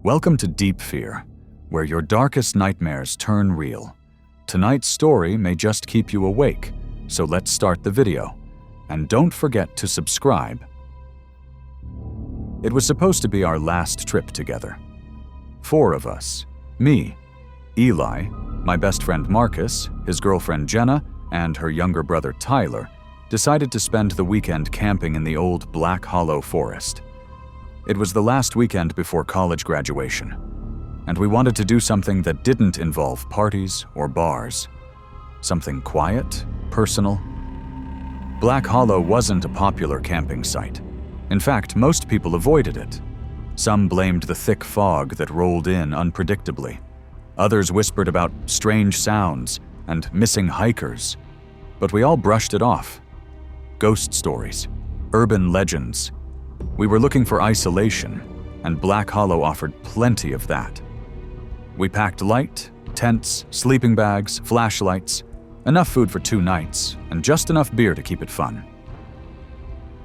Welcome to Deep Fear, where your darkest nightmares turn real. Tonight's story may just keep you awake, so let's start the video. And don't forget to subscribe. It was supposed to be our last trip together. 4 of us. Me, Eli, my best friend Marcus, his girlfriend Jenna, and her younger brother Tyler decided to spend the weekend camping in the old Black Hollow forest. It was the last weekend before college graduation, and we wanted to do something that didn't involve parties or bars. Something quiet, personal. Black Hollow wasn't a popular camping site. In fact, most people avoided it. Some blamed the thick fog that rolled in unpredictably. Others whispered about strange sounds and missing hikers. But we all brushed it off. Ghost stories, urban legends. We were looking for isolation, and Black Hollow offered plenty of that. We packed light, tents, sleeping bags, flashlights, enough food for 2 nights, and just enough beer to keep it fun.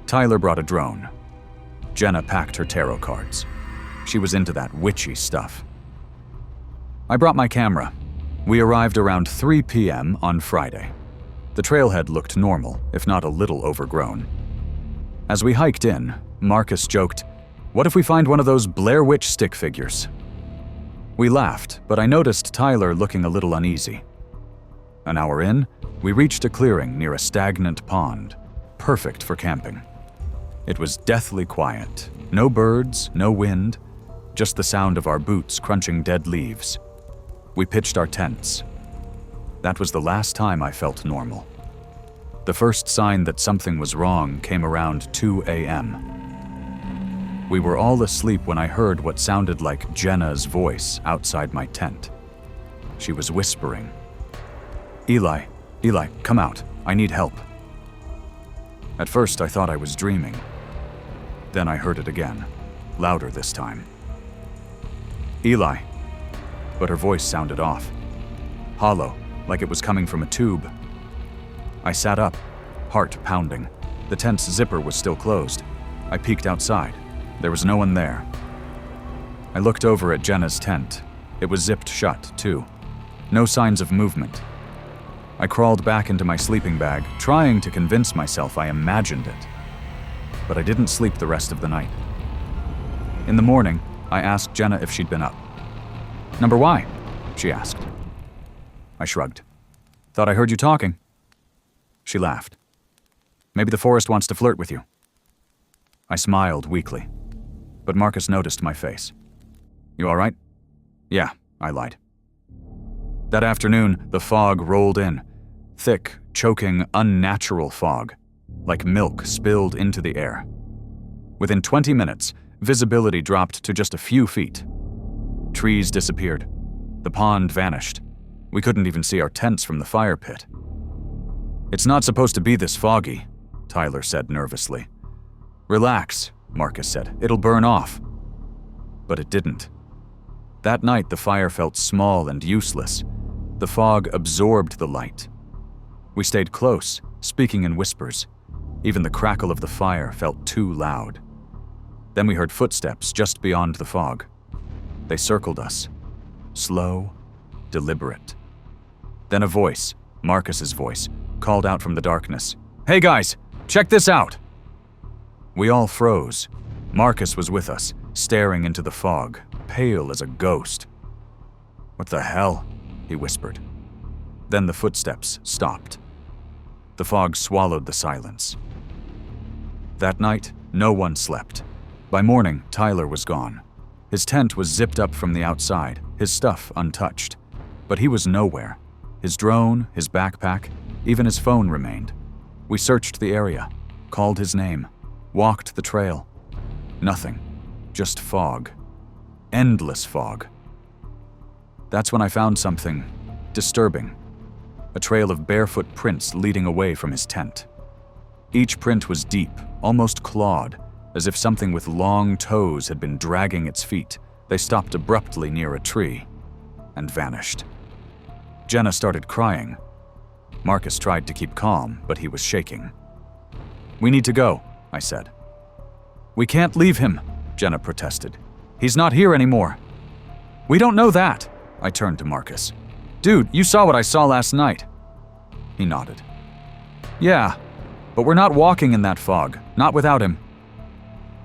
Tyler brought a drone. Jenna packed her tarot cards. She was into that witchy stuff. I brought my camera. We arrived around 3 p.m. on Friday. The trailhead looked normal, if not a little overgrown. As we hiked in, Marcus joked, "What if we find one of those Blair Witch stick figures?" We laughed, but I noticed Tyler looking a little uneasy. An hour in, we reached a clearing near a stagnant pond, perfect for camping. It was deathly quiet. No birds, no wind, just the sound of our boots crunching dead leaves. We pitched our tents. That was the last time I felt normal. The first sign that something was wrong came around 2 a.m. We were all asleep when I heard what sounded like Jenna's voice outside my tent. She was whispering, Eli, come out. I need help." At first, I thought I was dreaming. Then I heard it again, louder this time. "Eli," but her voice sounded off, hollow, like it was coming from a tube. I sat up, heart pounding. The tent's zipper was still closed. I peeked outside. There was no one there. I looked over at Jenna's tent. It was zipped shut, too. No signs of movement. I crawled back into my sleeping bag, trying to convince myself I imagined it. But I didn't sleep the rest of the night. In the morning, I asked Jenna if she'd been up. "Number why?" she asked. I shrugged. "Thought I heard you talking." She laughed. "Maybe the forest wants to flirt with you." I smiled weakly, but Marcus noticed my face. "You all right?" "Yeah," I lied. That afternoon, the fog rolled in. Thick, choking, unnatural fog, like milk spilled into the air. Within 20 minutes, visibility dropped to just a few feet. Trees disappeared. The pond vanished. We couldn't even see our tents from the fire pit. "It's not supposed to be this foggy," Tyler said nervously. "Relax," Marcus said. "It'll burn off." But it didn't. That night, the fire felt small and useless. The fog absorbed the light. We stayed close, speaking in whispers. Even the crackle of the fire felt too loud. Then we heard footsteps just beyond the fog. They circled us. Slow, deliberate. Then a voice, Marcus's voice, called out from the darkness, "Hey guys, check this out!" We all froze. Marcus was with us, staring into the fog, pale as a ghost. "What the hell?" he whispered. Then the footsteps stopped. The fog swallowed the silence. That night, no one slept. By morning, Tyler was gone. His tent was zipped up from the outside, his stuff untouched. But he was nowhere. His drone, his backpack, even his phone remained. We searched the area, called his name, walked the trail. Nothing. Just fog. Endless fog. That's when I found something disturbing. A trail of barefoot prints leading away from his tent. Each print was deep, almost clawed, as if something with long toes had been dragging its feet. They stopped abruptly near a tree and vanished. Jenna started crying. Marcus tried to keep calm, but he was shaking. "We need to go," I said. "We can't leave him," Jenna protested. "He's not here anymore. We don't know that. I turned to Marcus. Dude, you saw what I saw last night. He nodded. Yeah, but we're not walking in that fog, not without him.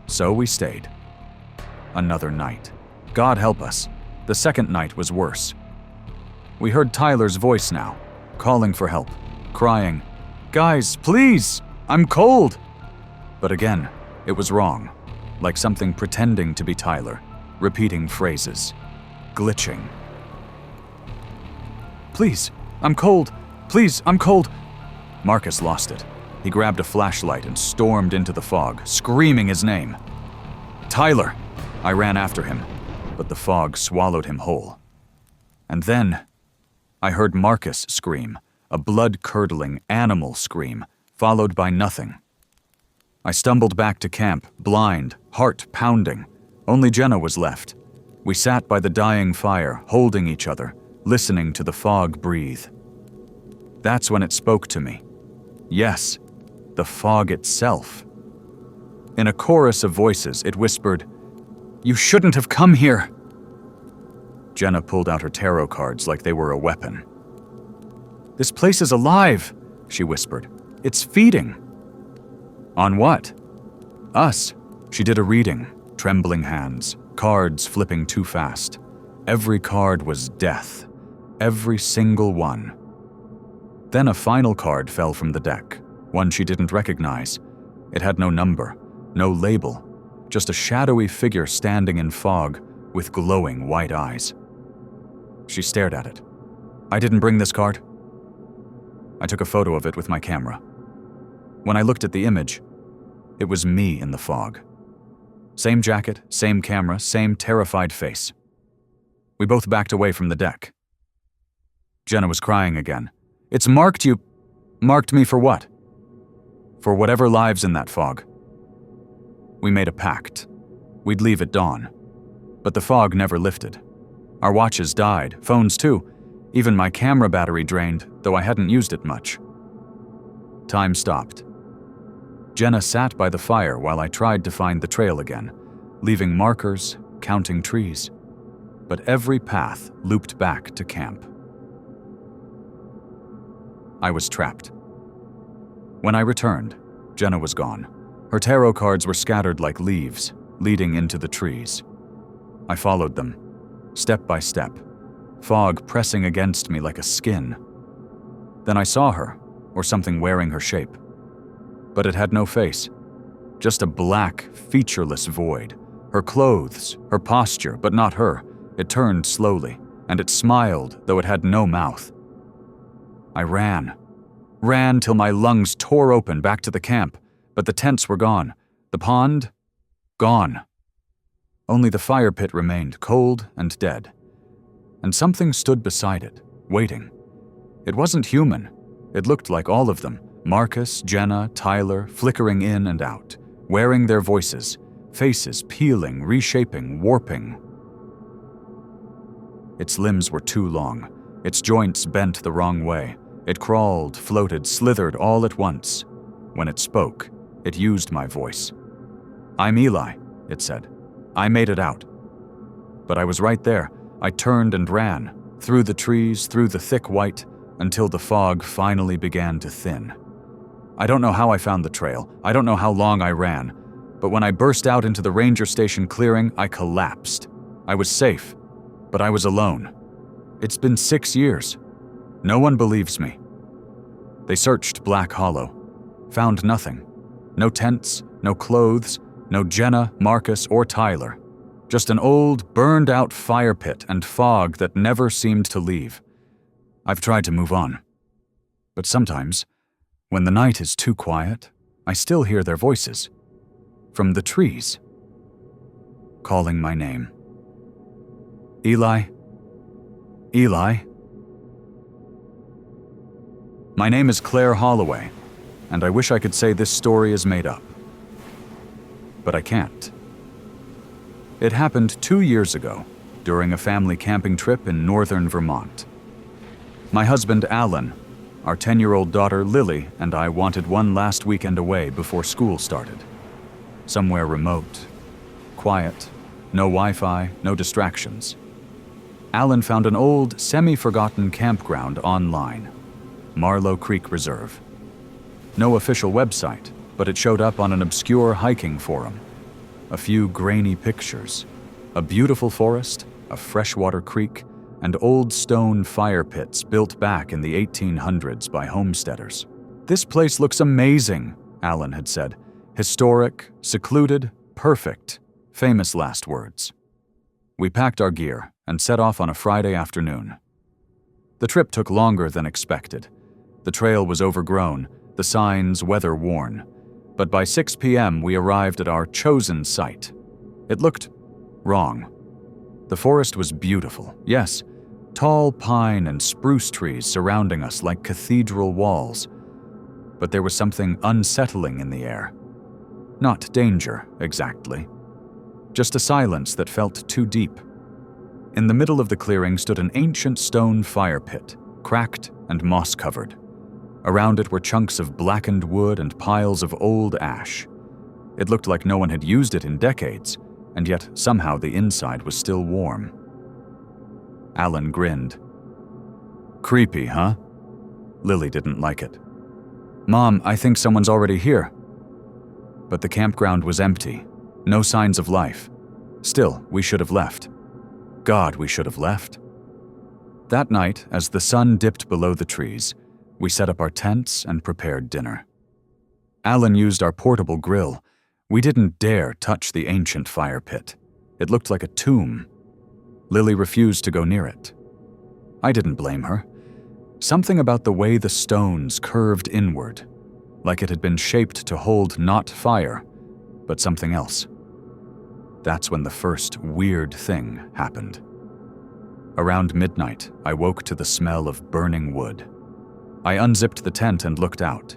So we stayed. Another night. God help us. The second night was worse. We heard Tyler's voice now, calling for help, crying, "Guys, please, I'm cold." But again, it was wrong, like something pretending to be Tyler, repeating phrases, glitching. "Please, I'm cold. Please, I'm cold." Marcus lost it. He grabbed a flashlight and stormed into the fog, screaming his name. "Tyler!" I ran after him, but the fog swallowed him whole. And then I heard Marcus scream, a blood-curdling animal scream, followed by nothing. I stumbled back to camp, blind, heart pounding. Only Jenna was left. We sat by the dying fire, holding each other, listening to the fog breathe. That's when it spoke to me. Yes, the fog itself. In a chorus of voices, it whispered, "You shouldn't have come here." Jenna pulled out her tarot cards like they were a weapon. "This place is alive," she whispered. "It's feeding." "On what?" "Us." She did a reading, trembling hands, cards flipping too fast. Every card was death. Every single one. Then a final card fell from the deck, one she didn't recognize. It had no number, no label, just a shadowy figure standing in fog with glowing white eyes. She stared at it. "I didn't bring this card." I took a photo of it with my camera. When I looked at the image, it was me in the fog. Same jacket, same camera, same terrified face. We both backed away from the deck. Jenna was crying again. "It's marked you." "Marked me for what?" "For whatever lives in that fog." We made a pact. We'd leave at dawn. But the fog never lifted. Our watches died, phones too. Even my camera battery drained, though I hadn't used it much. Time stopped. Jenna sat by the fire while I tried to find the trail again, leaving markers, counting trees. But every path looped back to camp. I was trapped. When I returned, Jenna was gone. Her tarot cards were scattered like leaves, leading into the trees. I followed them, step by step, fog pressing against me like a skin. Then I saw her, or something wearing her shape. But it had no face, just a black, featureless void. Her clothes, her posture, but not her. It turned slowly, and it smiled, though it had no mouth. I ran till my lungs tore open back to the camp, but the tents were gone. The pond? Gone. Only the fire pit remained, cold and dead. And something stood beside it, waiting. It wasn't human. It looked like all of them, Marcus, Jenna, Tyler, flickering in and out, wearing their voices, faces peeling, reshaping, warping. Its limbs were too long, its joints bent the wrong way. It crawled, floated, slithered all at once. When it spoke, it used my voice. "I'm Eli," it said. "I made it out." But I was right there. I turned and ran, through the trees, through the thick white, until the fog finally began to thin. I don't know how I found the trail. I don't know how long I ran. But when I burst out into the ranger station clearing, I collapsed. I was safe, but I was alone. It's been 6 years. No one believes me. They searched Black Hollow, found nothing. No tents, no clothes, no Jenna, Marcus, or Tyler. Just an old, burned-out fire pit and fog that never seemed to leave. I've tried to move on. But sometimes, when the night is too quiet, I still hear their voices. From the trees. Calling my name. "Eli? Eli?" My name is Claire Holloway, and I wish I could say this story is made up. But I can't. It happened 2 years ago, during a family camping trip in northern Vermont. My husband, Alan, our 10-year-old daughter, Lily, and I wanted one last weekend away before school started. Somewhere remote, quiet, no Wi-Fi, no distractions. Alan found an old, semi-forgotten campground online, Marlow Creek Reserve. No official website, but it showed up on an obscure hiking forum. A few grainy pictures, a beautiful forest, a freshwater creek, and old stone fire pits built back in the 1800s by homesteaders. "This place looks amazing," Alan had said. "Historic, secluded, perfect." Famous last words. We packed our gear and set off on a Friday afternoon. The trip took longer than expected. The trail was overgrown, the signs weather-worn, but by 6 p.m. we arrived at our chosen site. It looked wrong. The forest was beautiful, yes, tall pine and spruce trees surrounding us like cathedral walls, but there was something unsettling in the air. Not danger, exactly. Just a silence that felt too deep. In the middle of the clearing stood an ancient stone fire pit, cracked and moss-covered. Around it were chunks of blackened wood and piles of old ash. It looked like no one had used it in decades, and yet somehow the inside was still warm. Alan grinned. "Creepy, huh?" Lily didn't like it. "Mom, I think someone's already here." But the campground was empty. No signs of life. Still, we should have left. God, we should have left. That night, as the sun dipped below the trees, we set up our tents and prepared dinner. Alan used our portable grill. We didn't dare touch the ancient fire pit. It looked like a tomb. Lily refused to go near it. I didn't blame her. Something about the way the stones curved inward, like it had been shaped to hold not fire, but something else. That's when the first weird thing happened. Around midnight, I woke to the smell of burning wood. I unzipped the tent and looked out.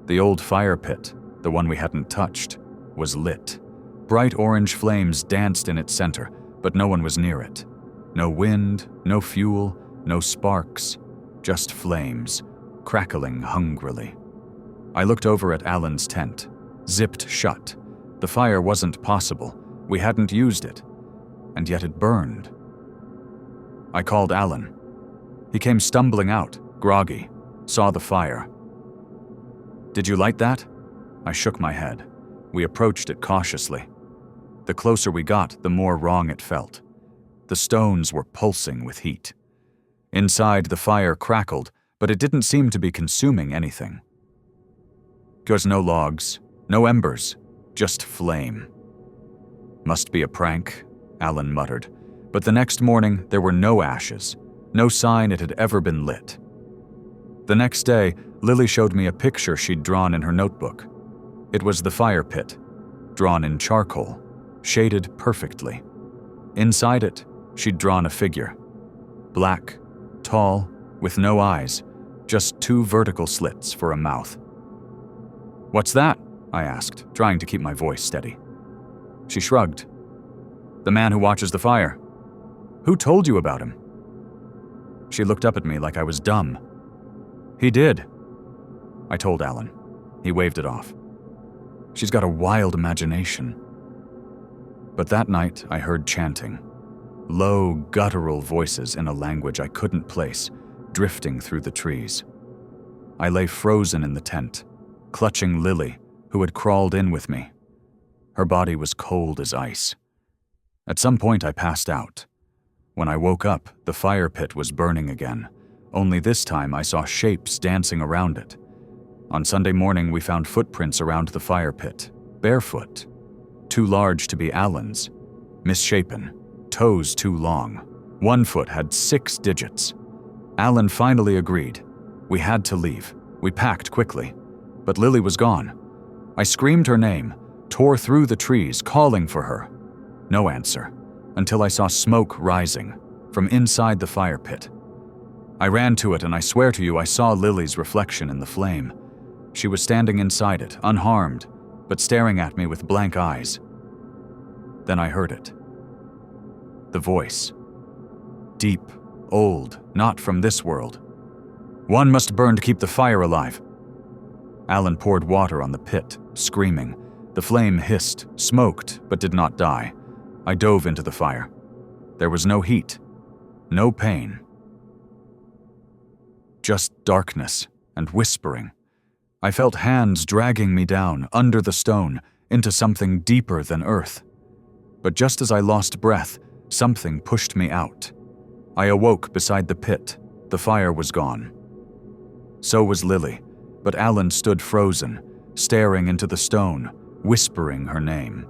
The old fire pit, the one we hadn't touched, was lit. Bright orange flames danced in its center, but no one was near it. No wind, no fuel, no sparks, just flames, crackling hungrily. I looked over at Alan's tent, zipped shut. The fire wasn't possible. We hadn't used it, and yet it burned. I called Alan. He came stumbling out, groggy, saw the fire. "Did you light that?" I shook my head. We approached it cautiously. The closer we got, the more wrong it felt. The stones were pulsing with heat. Inside, the fire crackled, but it didn't seem to be consuming anything. There was no logs, no embers, just flame. "Must be a prank," Alan muttered. But the next morning, there were no ashes, no sign it had ever been lit. The next day, Lily showed me a picture she'd drawn in her notebook. It was the fire pit, drawn in charcoal, shaded perfectly. Inside it, she'd drawn a figure. Black, tall, with no eyes, just 2 vertical slits for a mouth. "What's that?" I asked, trying to keep my voice steady. She shrugged. "The man who watches the fire." "Who told you about him?" She looked up at me like I was dumb. "He did." I told Alan. He waved it off. She's got a wild imagination. But that night, I heard chanting. Low, guttural voices in a language I couldn't place, drifting through the trees. I lay frozen in the tent, clutching Lily, who had crawled in with me. Her body was cold as ice. At some point, I passed out. When I woke up, the fire pit was burning again, only this time I saw shapes dancing around it. On Sunday morning, we found footprints around the fire pit, barefoot, too large to be Alan's, misshapen, toes too long. One foot had 6 digits. Alan finally agreed. We had to leave. We packed quickly. But Lily was gone. I screamed her name, tore through the trees, calling for her. No answer, until I saw smoke rising from inside the fire pit. I ran to it, and I swear to you I saw Lily's reflection in the flame. She was standing inside it, unharmed, but staring at me with blank eyes. Then I heard it. The voice. Deep, old, not from this world. "One must burn to keep the fire alive." Alan poured water on the pit, screaming. The flame hissed, smoked, but did not die. I dove into the fire. There was no heat. no pain. Just darkness and whispering. I felt hands dragging me down, under the stone, into something deeper than earth. But just as I lost breath, something pushed me out. I awoke beside the pit. The fire was gone. So was Lily, but Alan stood frozen, staring into the stone, whispering her name.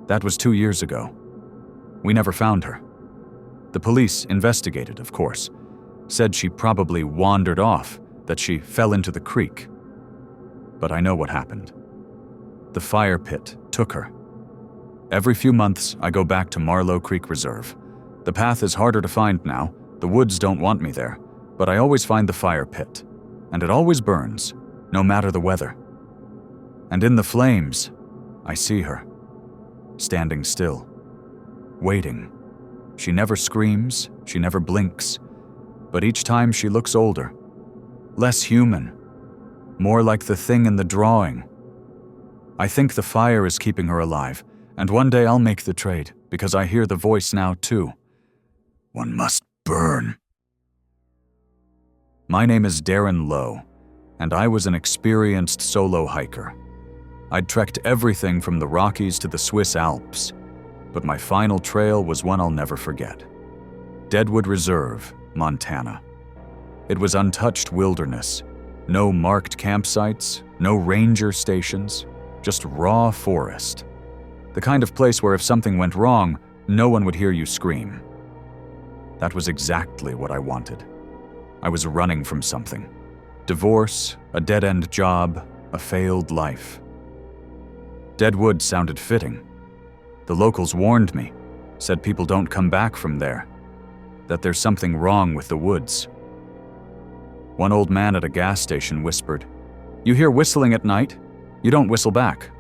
That was 2 years ago. We never found her. The police investigated, of course, said she probably wandered off, that she fell into the creek. But I know what happened. The fire pit took her. Every few months, I go back to Marlow Creek Reserve. The path is harder to find now. The woods don't want me there, but I always find the fire pit, and it always burns, no matter the weather. And in the flames, I see her, standing still, waiting. She never screams, she never blinks, but each time she looks older, less human, more like the thing in the drawing. I think the fire is keeping her alive, and one day I'll make the trade, because I hear the voice now too. One must burn. My name is Darren Lowe, and I was an experienced solo hiker. I'd trekked everything from the Rockies to the Swiss Alps, but my final trail was one I'll never forget. Deadwood Reserve, Montana. It was untouched wilderness, no marked campsites, no ranger stations, just raw forest. The kind of place where if something went wrong, no one would hear you scream. That was exactly what I wanted. I was running from something. Divorce, a dead-end job, a failed life. Deadwood sounded fitting. The locals warned me, said people don't come back from there, that there's something wrong with the woods. One old man at a gas station whispered, "You hear whistling at night? You don't whistle back."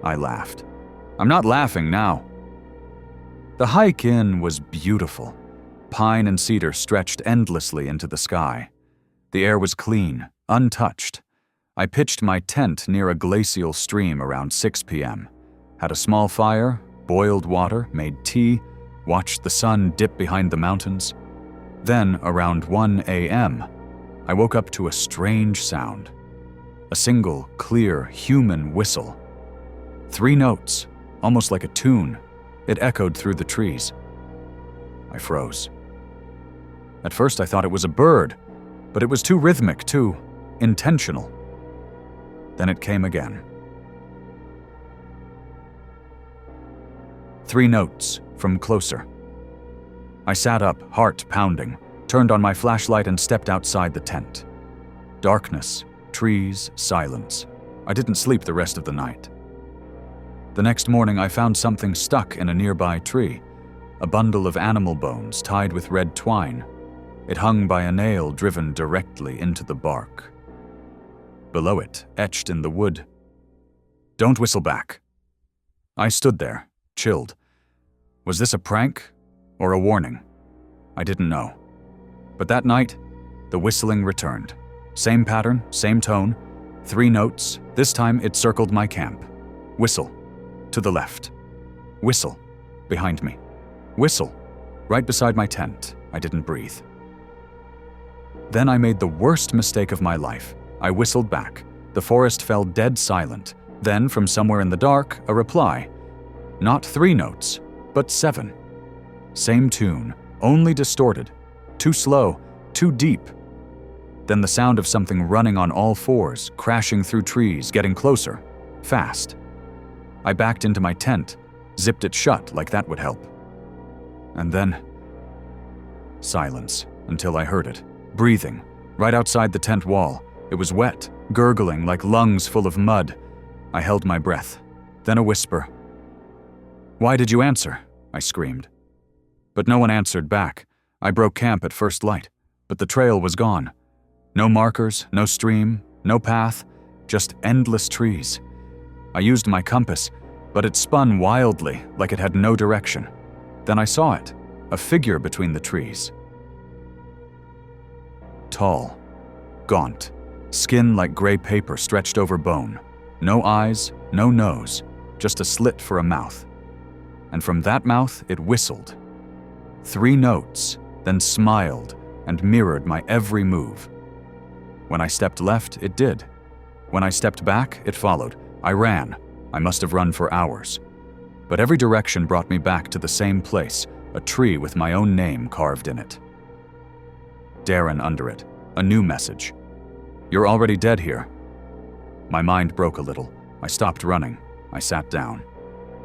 I laughed. I'm not laughing now. The hike in was beautiful. Pine and cedar stretched endlessly into the sky. The air was clean, untouched. I pitched my tent near a glacial stream around 6 p.m., had a small fire, boiled water, made tea, watched the sun dip behind the mountains. Then, around 1 a.m., I woke up to a strange sound. A single, clear, human whistle. 3 notes, almost like a tune. It echoed through the trees. I froze. At first I thought it was a bird, but it was too rhythmic, too intentional. Then it came again. 3 notes, from closer. I sat up, heart pounding, turned on my flashlight and stepped outside the tent. Darkness, trees, silence. I didn't sleep the rest of the night. The next morning I found something stuck in a nearby tree, a bundle of animal bones tied with red twine. It hung by a nail driven directly into the bark. Below it, etched in the wood, "Don't whistle back." I stood there, chilled. Was this a prank or a warning? I didn't know. But that night, the whistling returned. Same pattern, same tone, 3 notes. This time it circled my camp. Whistle, to the left. Whistle, behind me. Whistle, right beside my tent. I didn't breathe. Then I made the worst mistake of my life. I whistled back. The forest fell dead silent. Then, from somewhere in the dark, a reply. Not 3 notes, but 7. Same tune, only distorted. Too slow, too deep. Then the sound of something running on all 4s, crashing through trees, getting closer, fast. I backed into my tent, zipped it shut like that would help. And then, silence, until I heard it, breathing, right outside the tent wall. It was wet, gurgling like lungs full of mud. I held my breath. Then a whisper. "Why did you answer?" I screamed. But no one answered back. I broke camp at first light, but the trail was gone. No markers, no stream, no path, just endless trees. I used my compass, but it spun wildly, like it had no direction. Then I saw it, a figure between the trees. Tall, gaunt, skin like gray paper stretched over bone. No eyes, no nose, just a slit for a mouth. And from that mouth, it whistled. 3 notes, then smiled and mirrored my every move. When I stepped left, it did. When I stepped back, it followed. I ran. I must have run for hours. But every direction brought me back to the same place, a tree with my own name carved in it. Darren under it, a new message. You're already dead here. My mind broke a little. I stopped running. I sat down,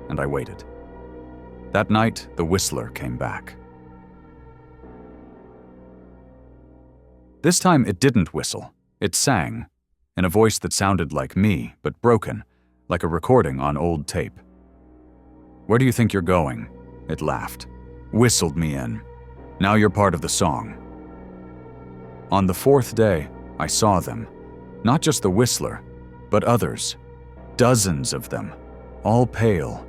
and I waited. That night, the whistler came back. This time it didn't whistle. It sang, in a voice that sounded like me, but broken, like a recording on old tape. Where do you think you're going? It laughed. Whistled me in. Now you're part of the song. On the 4th day, I saw them. Not just the whistler, but others. Dozens of them. All pale.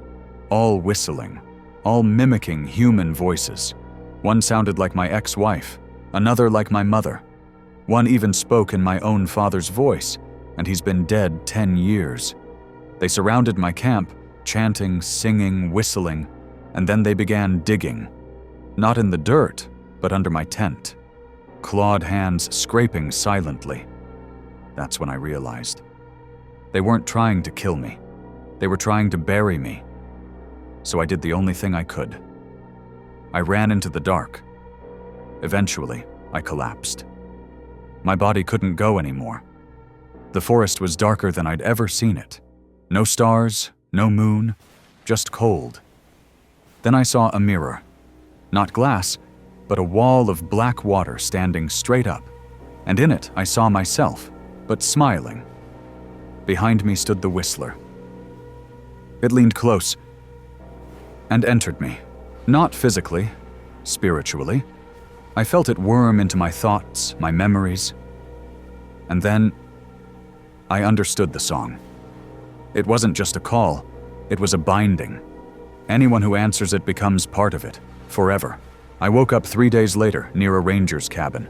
All whistling. All mimicking human voices. One sounded like my ex-wife. Another like my mother. One even spoke in my own father's voice, and he's been dead 10 years. They surrounded my camp, chanting, singing, whistling, and then they began digging. Not in the dirt, but under my tent. Clawed hands scraping silently. That's when I realized. They weren't trying to kill me. They were trying to bury me. So I did the only thing I could. I ran into the dark. Eventually, I collapsed. My body couldn't go anymore. The forest was darker than I'd ever seen it. No stars, no moon, just cold. Then I saw a mirror. Not glass, but a wall of black water standing straight up. And in it, I saw myself, but smiling. Behind me stood the whistler. It leaned close and entered me. Not physically, spiritually. I felt it worm into my thoughts, my memories. And then, I understood the song. It wasn't just a call, it was a binding. Anyone who answers it becomes part of it, forever. I woke up 3 days later near a ranger's cabin.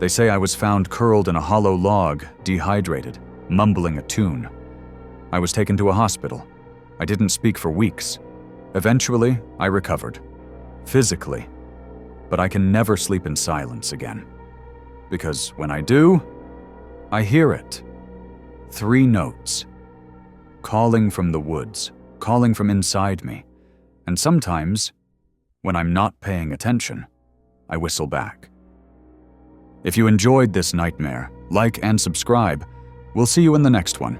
They say I was found curled in a hollow log, dehydrated, mumbling a tune. I was taken to a hospital. I didn't speak for weeks. Eventually, I recovered. Physically. But I can never sleep in silence again. Because when I do, I hear it. 3 notes. Calling from the woods, calling from inside me. And sometimes, when I'm not paying attention, I whistle back. If you enjoyed this nightmare, like and subscribe. We'll see you in the next one.